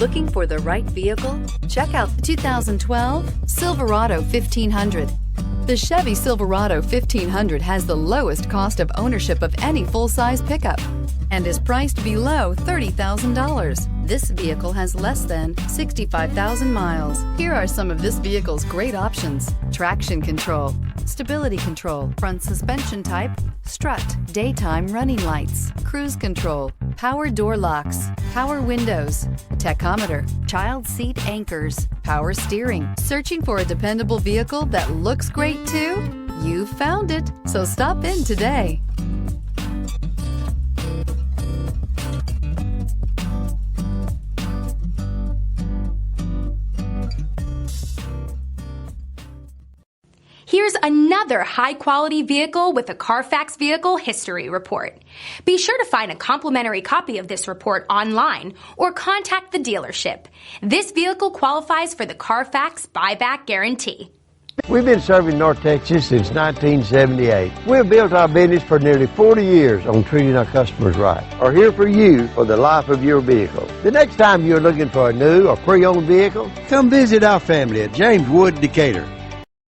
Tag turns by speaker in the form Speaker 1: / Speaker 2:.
Speaker 1: Looking for the right vehicle? Check out the 2012 Silverado 1500. The Chevy Silverado 1500 has the lowest cost of ownership of any full-size pickup and is priced below $30,000. This vehicle has less than 65,000 miles. Here are some of this vehicle's great options: traction control, stability control, front suspension type, strut, daytime running lights, cruise control, power door locks, power windows, tachometer, child seat anchors, power steering. Searching for a dependable vehicle that looks great too? You found it, so stop in today.
Speaker 2: Here's another high-quality vehicle with a Carfax Vehicle History Report. Be sure to find a complimentary copy of this report online or contact the dealership. This vehicle qualifies for the Carfax Buyback Guarantee.
Speaker 3: We've been serving North Texas since 1978. We've built our business for nearly 40 years on treating our customers right. Are here for you for the life of your vehicle. The next time you're looking for a new or pre-owned vehicle, come visit our family at James Wood Decatur.